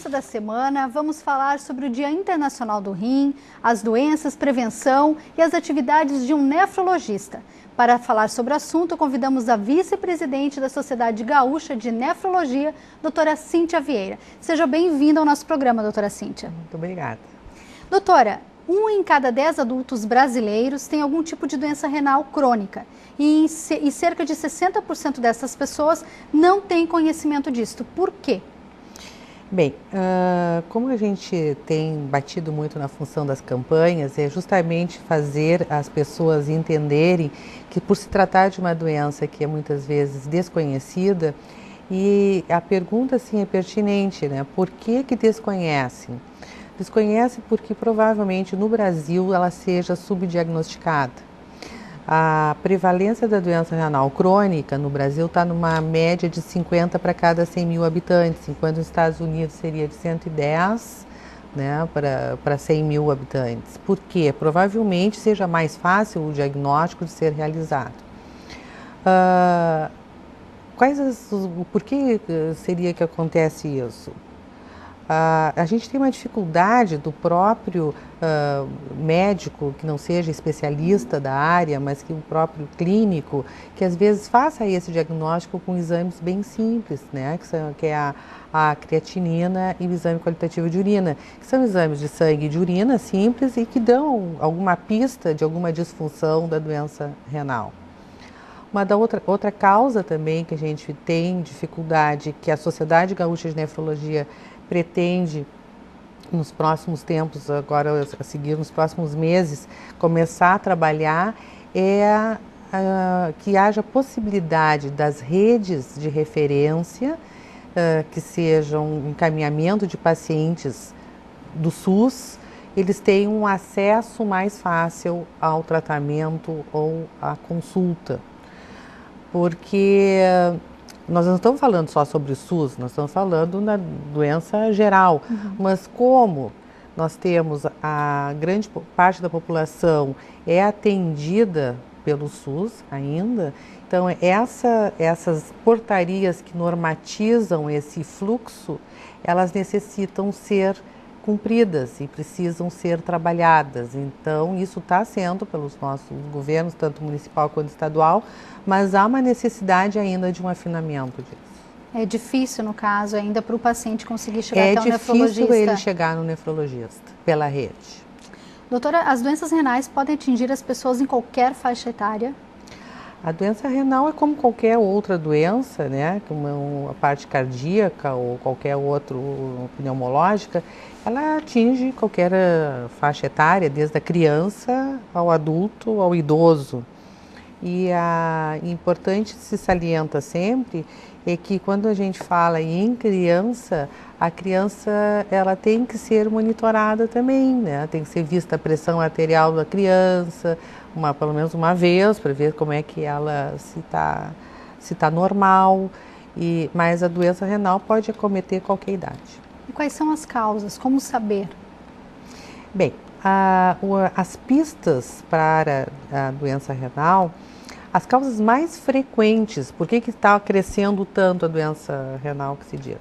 começo da semana, vamos falar sobre o Dia Internacional do Rim, as doenças, prevenção e as atividades de um nefrologista. Para falar sobre o assunto, convidamos a vice-presidente da Sociedade Gaúcha de Nefrologia, doutora Cíntia Vieira. Seja bem-vinda ao nosso programa, doutora Cíntia. Muito obrigada. Doutora, 1 em cada 10 adultos brasileiros tem algum tipo de doença renal crônica e cerca de 60% dessas pessoas não têm conhecimento disso. Por quê? Bem, como a gente tem batido muito na função das campanhas, é justamente fazer as pessoas entenderem que por se tratar de uma doença que é muitas vezes desconhecida, e a pergunta sim é pertinente, né? Por que desconhecem? Desconhece porque provavelmente no Brasil ela seja subdiagnosticada. A prevalência da doença renal crônica no Brasil está numa média de 50 para cada 100 mil habitantes, enquanto nos Estados Unidos seria de 110, né, para 100 mil habitantes. Por quê? Provavelmente seja mais fácil o diagnóstico de ser realizado. Por que seria que acontece isso? A gente tem uma dificuldade do próprio médico, que não seja especialista da área, mas que o próprio clínico, que às vezes faça esse diagnóstico com exames bem simples, né? Que é a creatinina e o exame qualitativo de urina, que são exames de sangue e de urina simples e que dão alguma pista de alguma disfunção da doença renal. Uma outra causa também que a gente tem dificuldade, que a Sociedade Gaúcha de Nefrologia pretende nos próximos tempos, agora a seguir nos próximos meses, começar a trabalhar, é que haja possibilidade das redes de referência, que sejam um encaminhamento de pacientes do SUS, eles tenham um acesso mais fácil ao tratamento ou à consulta. Porque nós não estamos falando só sobre o SUS, nós estamos falando na doença geral. Mas como nós temos a grande parte da população é atendida pelo SUS ainda, então essas portarias que normatizam esse fluxo, elas necessitam ser cumpridas e precisam ser trabalhadas. Então, isso está sendo pelos nossos governos, tanto municipal quanto estadual, mas há uma necessidade ainda de um afinamento disso. É difícil, no caso, ainda para o paciente conseguir chegar até o nefrologista? É difícil ele chegar no nefrologista, pela rede. Doutora, as doenças renais podem atingir as pessoas em qualquer faixa etária? A doença renal é como qualquer outra doença, né? Como a parte cardíaca ou qualquer outra pneumológica, ela atinge qualquer faixa etária, desde a criança ao adulto, ao idoso. E importante se salienta sempre é que quando a gente fala em criança, a criança ela tem que ser monitorada também, né? Tem que ser vista a pressão arterial da criança, pelo menos uma vez, para ver como é que ela se tá normal. Mas a doença renal pode acometer qualquer idade. E quais são as causas? Como saber? Bem, as pistas para a doença renal, as causas mais frequentes, por que está crescendo tanto a doença renal que se diz?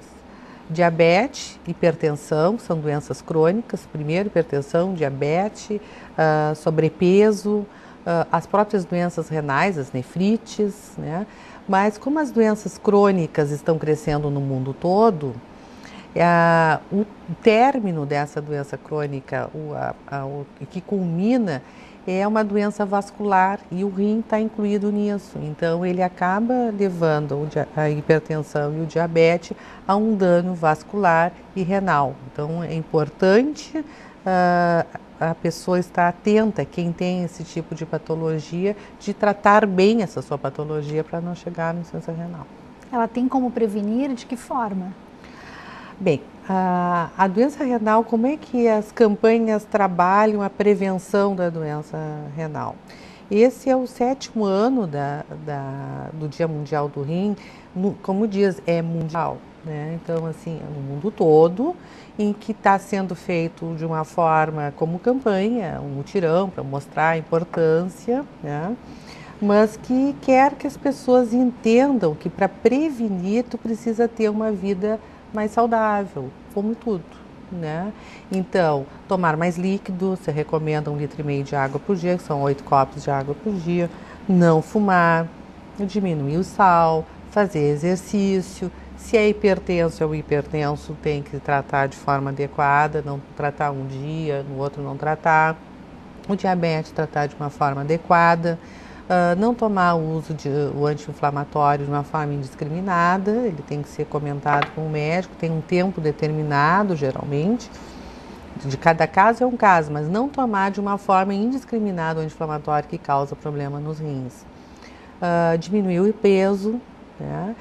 Diabetes, hipertensão, são doenças crônicas, primeiro hipertensão, diabetes, sobrepeso, as próprias doenças renais, as nefrites, né? Mas como as doenças crônicas estão crescendo no mundo todo, o término dessa doença crônica, o que culmina, é uma doença vascular e o rim está incluído nisso. Então, ele acaba levando a hipertensão e o diabetes a um dano vascular e renal. Então, é importante a pessoa estar atenta, quem tem esse tipo de patologia, de tratar bem essa sua patologia para não chegar na insuficiência renal. Ela tem como prevenir? De que forma? Bem, a doença renal, como é que as campanhas trabalham a prevenção da doença renal? Esse é o 7º ano do Dia Mundial do Rim, como diz, é mundial, né? Então, assim, é no mundo todo, em que está sendo feito de uma forma como campanha, um mutirão para mostrar a importância, né? Mas que quer que as pessoas entendam que para prevenir tu precisa ter uma vida mais saudável, como tudo, né? Então, tomar mais líquido, você recomenda 1,5 litro de água por dia, que são 8 copos de água por dia. Não fumar, diminuir o sal, fazer exercício. Se é hipertenso ou hipertenso, tem que tratar de forma adequada, não tratar um dia, no outro não tratar. O diabetes, tratar de uma forma adequada. Não tomar o uso o anti-inflamatório de uma forma indiscriminada, ele tem que ser comentado com o médico, tem um tempo determinado, geralmente. De cada caso é um caso, mas não tomar de uma forma indiscriminada o anti-inflamatório que causa problema nos rins. Diminuir o peso, né?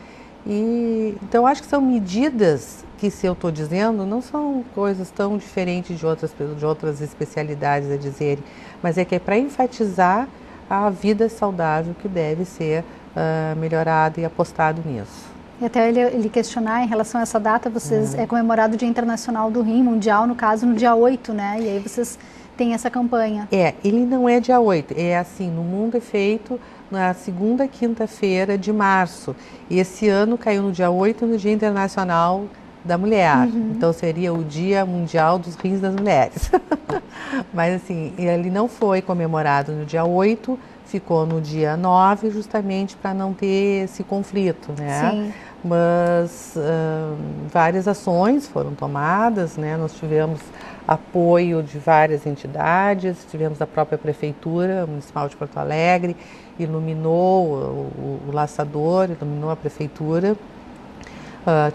Então, acho que são medidas que, se eu estou dizendo, não são coisas tão diferentes de outras especialidades a dizerem, mas é que é para enfatizar a vida saudável que deve ser melhorada e apostado nisso. E até ele questionar em relação a essa data, é comemorado o Dia Internacional do Rim, mundial, no caso, no dia 8, né? E aí vocês têm essa campanha. Ele não é dia 8, é assim, no mundo é feito na segunda quinta-feira de março. E esse ano caiu no dia 8, no Dia Internacional da Mulher. Então seria o Dia Mundial dos Rins das Mulheres. Mas assim, ele não foi comemorado no dia 8, ficou no dia 9, justamente para não ter esse conflito, né? Sim. Mas várias ações foram tomadas, né? Nós tivemos apoio de várias entidades, tivemos a própria Prefeitura Municipal de Porto Alegre, iluminou o laçador, iluminou a Prefeitura.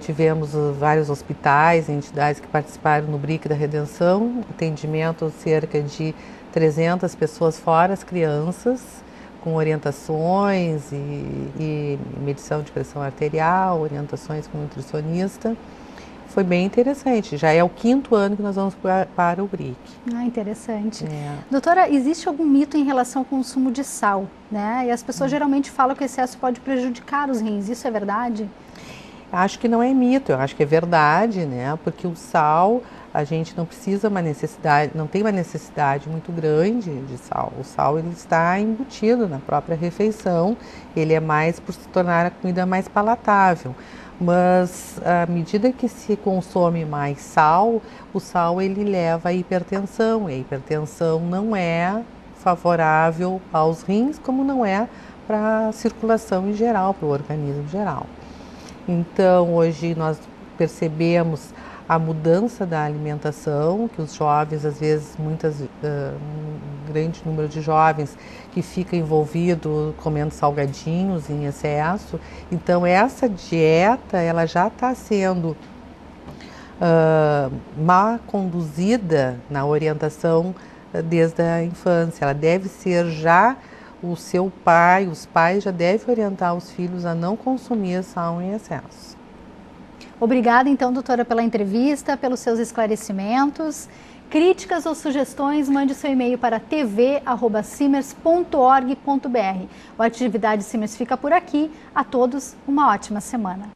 Tivemos vários hospitais, entidades que participaram no BRIC da Redenção, atendimento a cerca de 300 pessoas, fora as crianças, com orientações e medição de pressão arterial, orientações com nutricionista. Foi bem interessante, já é o 5º ano que nós vamos para o BRIC. Interessante. Doutora, existe algum mito em relação ao consumo de sal, né? E as pessoas geralmente falam que o excesso pode prejudicar os rins, isso é verdade? Acho que não é mito, eu acho que é verdade, né? Porque o sal, a gente não precisa não tem uma necessidade muito grande de sal. O sal, ele está embutido na própria refeição, ele é mais por se tornar a comida mais palatável. Mas à medida que se consome mais sal, o sal ele leva à hipertensão, e a hipertensão não é favorável aos rins, como não é para a circulação em geral, para o organismo em geral. Então, hoje nós percebemos a mudança da alimentação, que os jovens, às vezes, um grande número de jovens que fica envolvido comendo salgadinhos em excesso. Então, essa dieta, ela já está sendo mal conduzida na orientação desde a infância. Ela deve ser já os pais já devem orientar os filhos a não consumir sal em excesso. Obrigada, então, doutora, pela entrevista, pelos seus esclarecimentos. Críticas ou sugestões, mande seu e-mail para tv@simers.org.br. O Atividade Simers fica por aqui. A todos, uma ótima semana.